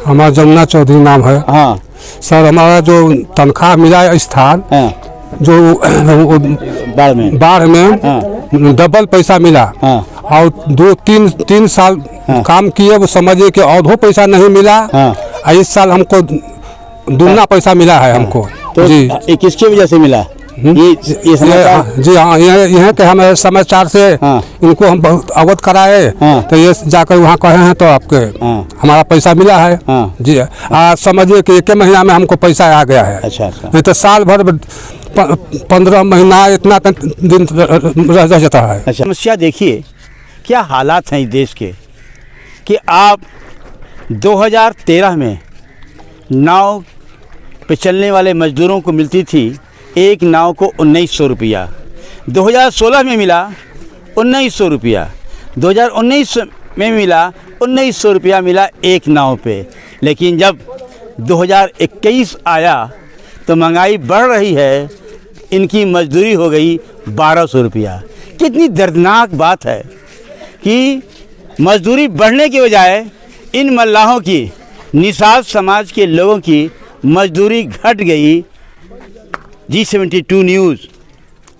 हमारा जमुना चौधरी नाम है। हाँ सर, हमारा जो तनख्वाह मिला है स्थान, हाँ जो बाढ़ में हाँ। डबल पैसा मिला। हाँ। और 2-3 साल काम किए, वो समझिए कि औधो पैसा नहीं मिला। हाँ। और इस साल हमको दुगना पैसा मिला है हमको। तो जी, ये किसकी वजह से मिला? ये समाचार? जी हाँ, यह के हम समाचार से इनको हम बहुत अवगत कराए। तो ये जाकर वहाँ कहे हैं तो आपके हमारा पैसा मिला है। जी, समझिए कि 1 महीना में हमको पैसा आ गया है। अच्छा। नहीं तो साल भर 15 महीना इतना दिन रह जाता है। अच्छा, समस्या देखिए क्या हालात हैं इस देश के कि आप 2013 में नाव पे चलने वाले मजदूरों को मिलती थी एक नाव को 1900 रुपया, 2016 में मिला 1900 रुपया, 2019 में मिला 1900 रुपया मिला एक नाव पे। लेकिन जब 2021 आया तो महंगाई बढ़ रही है, इनकी मजदूरी हो गई 1200 रुपया। कितनी दर्दनाक बात है कि मजदूरी बढ़ने के बजाय इन मल्लाहों की, निषाद समाज के लोगों की मजदूरी घट गई। G72 न्यूज़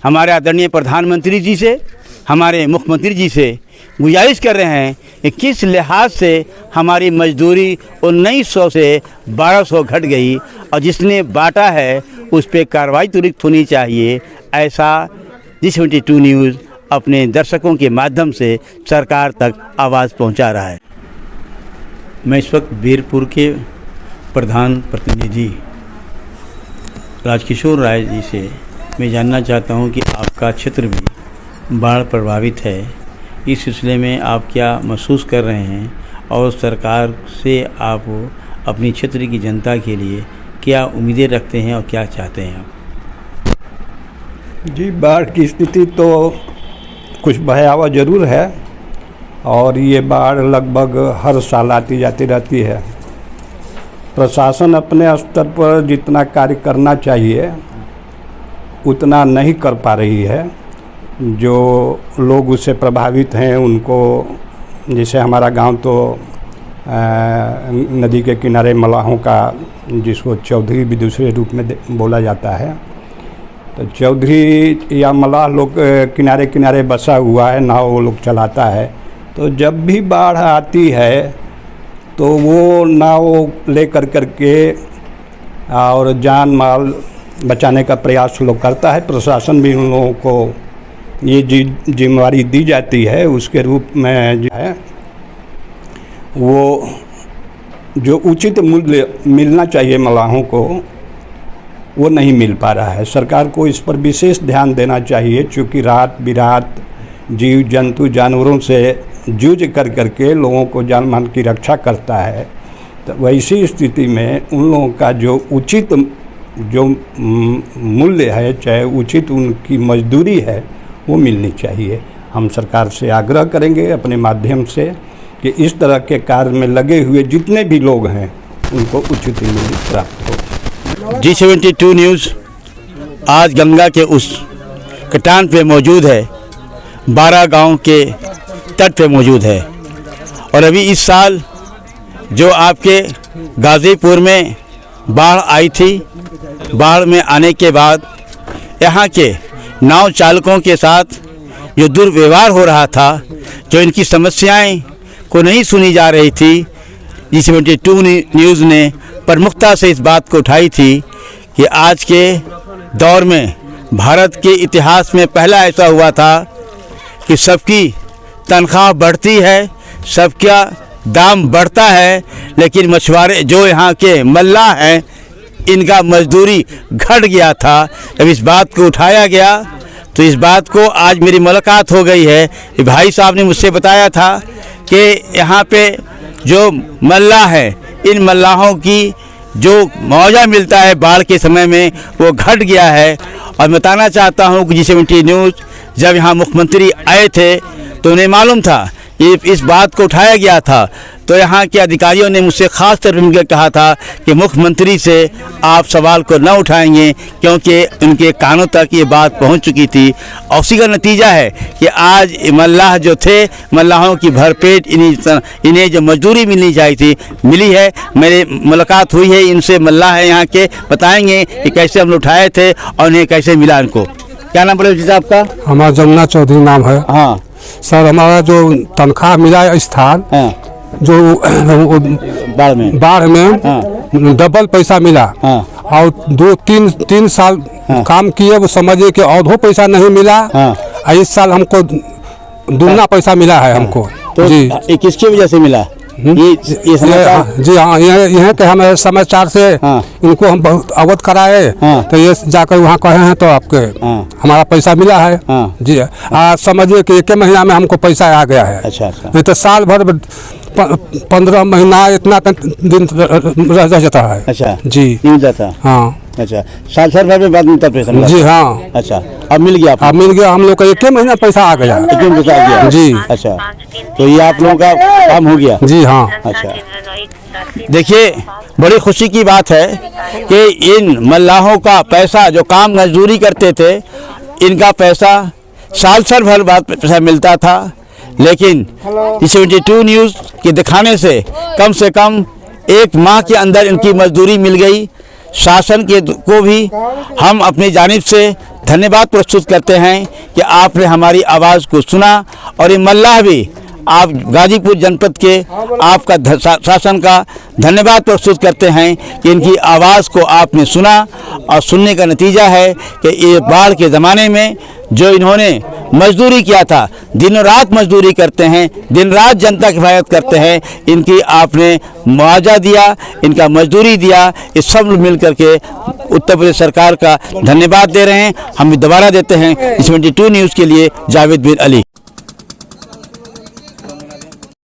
हमारे आदरणीय प्रधानमंत्री जी से, हमारे मुख्यमंत्री जी से गुजारिश कर रहे हैं कि किस लिहाज से हमारी मजदूरी 1900 से 1200 घट गई और जिसने बांटा है उस पर कार्रवाई त्वरित होनी चाहिए। ऐसा G72 न्यूज़ अपने दर्शकों के माध्यम से सरकार तक आवाज़ पहुंचा रहा है। मैं इस वक्त वीरपुर के प्रधान प्रतिनिधि राजकिशोर राय जी से मैं जानना चाहता हूं कि आपका क्षेत्र भी बाढ़ प्रभावित है। इस सिलसिले में आप क्या महसूस कर रहे हैं और सरकार से आप अपनी क्षेत्र की जनता के लिए क्या उम्मीदें रखते हैं और क्या चाहते हैं आप? जी, बाढ़ की स्थिति तो कुछ भयावह ज़रूर है और ये बाढ़ लगभग हर साल आती जाती रहती है। प्रशासन अपने स्तर पर जितना कार्य करना चाहिए उतना नहीं कर पा रही है। जो लोग उससे प्रभावित हैं उनको, जैसे हमारा गांव तो नदी के किनारे मलाहों का, जिसको चौधरी भी दूसरे रूप में बोला जाता है, तो चौधरी या मलाह लोग किनारे किनारे बसा हुआ है, नाव वो लोग चलाता है। तो जब भी बाढ़ आती है तो वो नाव ले करके और जान माल बचाने का प्रयास लोग करता है। प्रशासन भी उन लोगों को ये जिम्मेवारी दी जाती है, उसके रूप में जो है वो जो उचित मूल्य मिलना चाहिए मलाहों को वो नहीं मिल पा रहा है। सरकार को इस पर विशेष ध्यान देना चाहिए, क्योंकि रात बिरात जीव जंतु जानवरों से जूझ करके लोगों को जान मान की रक्षा करता है। तो वैसी स्थिति में उन लोगों का जो उचित जो मूल्य है, चाहे उचित उनकी मजदूरी है, वो मिलनी चाहिए। हम सरकार से आग्रह करेंगे अपने माध्यम से कि इस तरह के कार्य में लगे हुए जितने भी लोग हैं उनको उचित मूल्य प्राप्त हो। G72 न्यूज़ आज गंगा के उस कटान पे मौजूद है, 12 गांव के तट पे मौजूद है। और अभी इस साल जो आपके गाज़ीपुर में बाढ़ आई थी, बाढ़ में आने के बाद यहाँ के नाव चालकों के साथ जो दुर्व्यवहार हो रहा था, जो इनकी समस्याएं को नहीं सुनी जा रही थी, G72 न्यूज़ ने प्रमुखता से इस बात को उठाई थी कि आज के दौर में भारत के इतिहास में पहला ऐसा हुआ था कि सबकी तनख्वाह बढ़ती है, सबका दाम बढ़ता है, लेकिन मछुआरे जो यहाँ के मल्लाह हैं इनका मजदूरी घट गया था। जब इस बात को उठाया गया तो इस बात को आज मेरी मुलाकात हो गई है। भाई साहब ने मुझसे बताया था कि यहाँ पे जो मल्लाह हैं, इन मल्लाहों की जो मुआवजा मिलता है बाढ़ के समय में वो घट गया है। और बताना चाहता हूँ कि G72 न्यूज़ जब यहाँ मुख्यमंत्री आए थे तो उन्हें मालूम था, इस बात को उठाया गया था। तो यहाँ के अधिकारियों ने मुझसे ख़ास तौर पर मिलकर कहा था कि मुख्यमंत्री से आप सवाल को न उठाएंगे, क्योंकि उनके कानों तक ये बात पहुँच चुकी थी। और उसी का नतीजा है कि आज मल्लाह जो थे, मल्लाहों की भरपेट इन्हें जो मजदूरी मिलनी चाहिए थी मिली है। मेरी मुलाकात हुई है इनसे, मल्लाह है यहाँ के, बताएंगे कि कैसे हम उठाए थे और उन्हें कैसे मिला इनको। क्या नाम पड़ेगा जी आपका? हमारा जमुना चौधरी नाम है। हाँ सर, हमारा जो तनख्वाह मिला है स्थान, जो बाढ़ में डबल पैसा मिला, और 2-3 साल काम किए, वो समझिए कि औधो पैसा नहीं मिला। इस साल हमको दुगना पैसा मिला है हमको। तो जी, ये किसकी वजह से मिला? ये समाचार? जी हाँ, यह कि हम समाचार से इनको हम बहुत अवगत कराए, तो ये जाकर वहाँ कहे हैं तो आपके हमारा पैसा मिला है। जी, समझिए कि 1 महीना में हमको पैसा आ गया है। अच्छा। नहीं तो साल भर 15 महीना इतना दिन रह जाता है। अच्छा जी, नहीं मिल जाता। हाँ। अच्छा, साल भर में बाद मिलता पैसा? जी हाँ। अच्छा, अब मिल गया? अब मिल गया, हम लोग का 1 महीना पैसा आ गया। 1 महीना पैसा आ गया? जी। अच्छा, तो ये आप लोगों का काम हो गया? जी हाँ। अच्छा, देखिए बड़ी खुशी की बात है कि इन मल्लाहों का पैसा, जो काम मजदूरी करते थे, इनका पैसा साल भर बाद पैसा मिलता था। लेकिन 72 न्यूज़ के दिखाने से कम 1 माह के अंदर इनकी मजदूरी मिल गई। शासन के को भी हम अपनी जानिब से धन्यवाद प्रस्तुत करते हैं कि आपने हमारी आवाज़ को सुना, और ये मल्लाह भी आप गाजीपुर जनपद के आपका शासन का धन्यवाद प्रस्तुत करते हैं कि इनकी आवाज़ को आपने सुना, और सुनने का नतीजा है कि ये बाढ़ के ज़माने में जो इन्होंने मजदूरी किया था, दिनों रात मजदूरी करते हैं, दिन रात जनता की हिफाजत करते हैं, इनकी आपने मुआवजा दिया, इनका मजदूरी दिया। ये सब मिल करके उत्तर प्रदेश सरकार का धन्यवाद दे रहे हैं। हम भी दोबारा देते हैं। 72 न्यूज़ के लिए जावेद बिन अली।